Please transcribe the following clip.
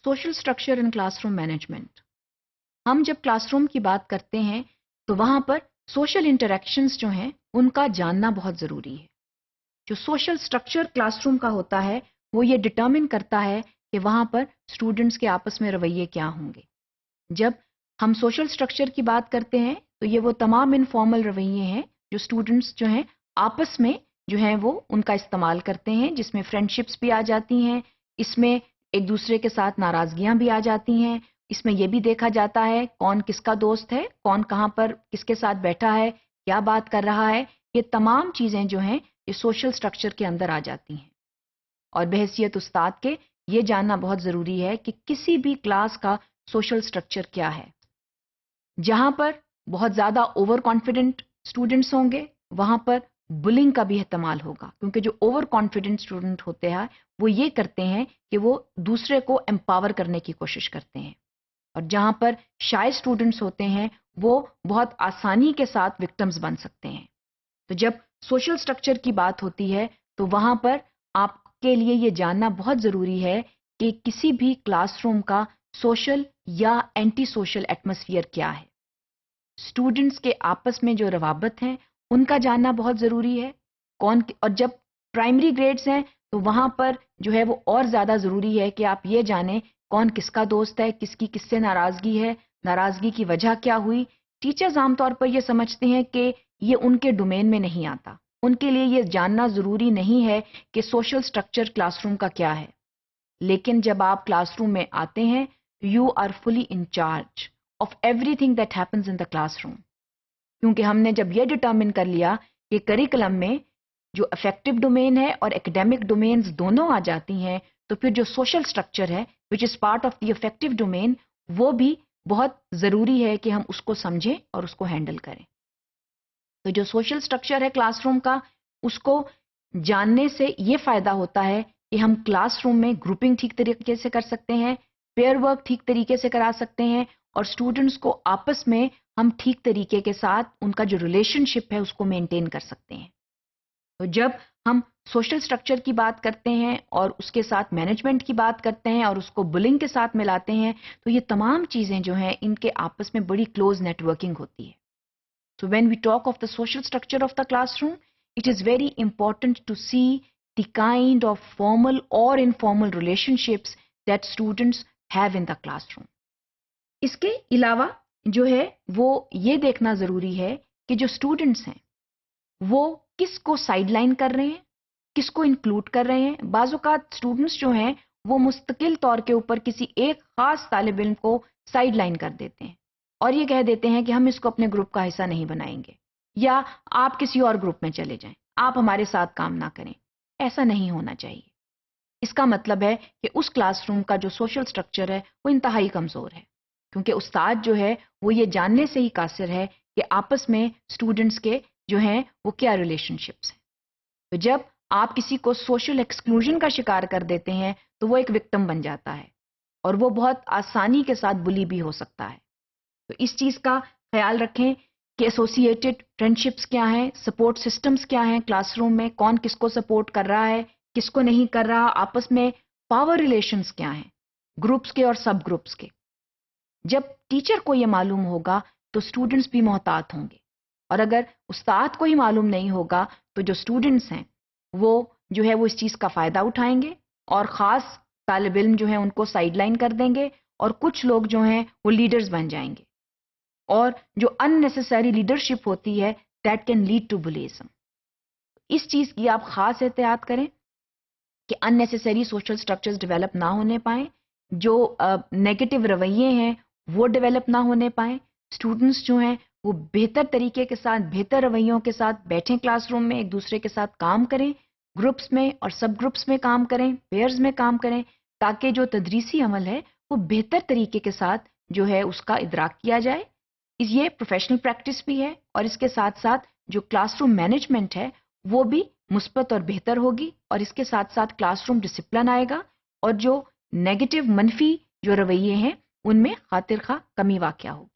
Social structure in classroom management. हम जब classroom की बात करते हैं तो वहां पर सोशल इंटरेक्शंस जो हैं उनका जानना बहुत ज़रूरी है। जो सोशल स्ट्रक्चर क्लासरूम का होता है वो ये डिटर्मिन करता है कि वहां पर स्टूडेंट्स के आपस में रवैये क्या होंगे। जब हम सोशल स्ट्रक्चर की बात करते हैं तो ये वो तमाम इनफॉर्मल रवैये हैं जो स्टूडेंट्स जो हैं आपस में जो हैं वो उनका इस्तेमाल करते हैं, जिसमें फ्रेंडशिप्स भी आ जाती हैं, इसमें एक दूसरे के साथ नाराजगियां भी आ जाती हैं, इसमें यह भी देखा जाता है कौन किसका दोस्त है, कौन कहाँ पर किसके साथ बैठा है, क्या बात कर रहा है। ये तमाम चीजें जो हैं ये सोशल स्ट्रक्चर के अंदर आ जाती हैं। और बहैसियत उस्ताद के ये जानना बहुत ज़रूरी है कि किसी भी क्लास का सोशल स्ट्रक्चर क्या है। जहां पर बहुत ज़्यादा ओवर कॉन्फिडेंट स्टूडेंट्स होंगे वहां पर बुलिंग का भी इस्तेमाल होगा, क्योंकि जो ओवर कॉन्फिडेंट स्टूडेंट होते हैं वो ये करते हैं कि वो दूसरे को एम्पावर करने की कोशिश करते हैं, और जहां पर शाय स्टूडेंट्स होते हैं वो बहुत आसानी के साथ विक्टिम्स बन सकते हैं। तो जब सोशल स्ट्रक्चर की बात होती है तो वहां पर आपके लिए ये जानना बहुत ज़रूरी है कि किसी भी क्लासरूम का सोशल या एंटी सोशल एटमॉस्फेयर क्या है। स्टूडेंट्स के आपस में जो रवाबत हैं उनका जानना बहुत ज़रूरी है। और जब प्राइमरी ग्रेड्स हैं तो वहां पर जो है वो और ज़्यादा ज़रूरी है कि आप ये जानें कौन किसका दोस्त है, किसकी किससे नाराज़गी है, नाराज़गी की वजह क्या हुई। टीचर्स आमतौर पर ये समझते हैं कि ये उनके डोमेन में नहीं आता, उनके लिए ये जानना ज़रूरी नहीं है कि सोशल स्ट्रक्चर क्लासरूम का क्या है। लेकिन जब आप क्लासरूम में आते हैं you are fully in charge of everything that happens in the classroom, क्योंकि हमने जब ये डिटर्मिन कर लिया कि करिकुलम में जो अफेक्टिव डोमेन है और एकेडमिक डोमेन्स दोनों आ जाती हैं, तो फिर जो सोशल स्ट्रक्चर है which is part of the affective domain वो भी बहुत ज़रूरी है कि हम उसको समझें और उसको हैंडल करें। तो जो सोशल स्ट्रक्चर है क्लासरूम का उसको जानने से ये फ़ायदा होता है कि हम क्लासरूम में ग्रुपिंग ठीक तरीके से कर सकते हैं, पेयर वर्क ठीक तरीके से करा सकते हैं, और स्टूडेंट्स को आपस में हम ठीक तरीके के साथ उनका जो रिलेशनशिप है उसको मेंटेन कर सकते हैं। तो जब हम सोशल स्ट्रक्चर की बात करते हैं और उसके साथ मैनेजमेंट की बात करते हैं और उसको बुलिंग के साथ मिलाते हैं तो ये तमाम चीज़ें जो हैं इनके आपस में बड़ी क्लोज नेटवर्किंग होती है। So when we talk of the social structure of the classroom, it is very important to see the kind of formal or informal relationships that students have in the classroom. इसके अलावा जो है वो ये देखना ज़रूरी है कि जो स्टूडेंट्स हैं वो किसको साइडलाइन कर रहे हैं, किसको इंक्लूड कर रहे हैं। बाज़ औक़ात स्टूडेंट्स जो हैं वो मुस्तकिल तौर के ऊपर किसी एक ख़ास तालिब इल्म को साइडलाइन कर देते हैं और ये कह देते हैं कि हम इसको अपने ग्रुप का हिस्सा नहीं बनाएंगे, या आप किसी और ग्रुप में चले जाएं, आप हमारे साथ काम ना करें। ऐसा नहीं होना चाहिए। इसका मतलब है कि उस क्लासरूम का जो सोशल स्ट्रक्चर है वो इंतहाई कमज़ोर है, क्योंकि उस्ताद जो है वो ये जानने से ही कासिर है कि आपस में स्टूडेंट्स के जो हैं वो क्या रिलेशनशिप्स हैं। तो जब आप किसी को सोशल एक्सक्लूजन का शिकार कर देते हैं तो वो एक विक्टिम बन जाता है और वो बहुत आसानी के साथ बुली भी हो सकता है। तो इस चीज़ का ख्याल रखें कि एसोसिएटेड फ्रेंडशिप्स क्या हैं, सपोर्ट सिस्टम्स क्या हैं क्लासरूम में, कौन किसको सपोर्ट कर रहा है, किसको नहीं कर रहा, आपस में पावर रिलेशंस क्या हैं, ग्रुप्स के और सब ग्रुप्स के। जब टीचर को ये मालूम होगा तो स्टूडेंट्स भी मोहतात होंगे, और अगर उस्ताद को ही मालूम नहीं होगा तो जो स्टूडेंट्स हैं वो जो है वो इस चीज़ का फ़ायदा उठाएंगे और ख़ास तालिब इल्म जो है उनको साइडलाइन कर देंगे, और कुछ लोग जो हैं वो लीडर्स बन जाएंगे, और जो अननेसेसरी लीडरशिप होती है दैट कैन लीड टू बुलिज्म। इस चीज़ की आप ख़ास एहतियात करें कि अननेसेसरी सोशल स्ट्रक्चर्स डेवलप ना होने पाएँ, जो नेगेटिव रवैये हैं वो डेवलप ना होने पाएँ। स्टूडेंट्स जो हैं वो बेहतर तरीके के साथ, बेहतर रवैयों के साथ बैठें क्लासरूम में, एक दूसरे के साथ काम करें, ग्रुप्स में और सब ग्रुप्स में काम करें, पेयर्स में काम करें, ताकि जो तदरीसी अमल है वो बेहतर तरीके के साथ जो है उसका इदराक किया जाए। ये प्रोफेशनल प्रैक्टिस भी है, और इसके साथ साथ जो क्लासरूम मैनेजमेंट है वो भी मुस्बत और बेहतर होगी, और इसके साथ साथ क्लासरूम डिसिप्लिन आएगा और जो नेगेटिव मनफी जो रवैये हैं उनमें खातिर खा कमी वाक़या होगी।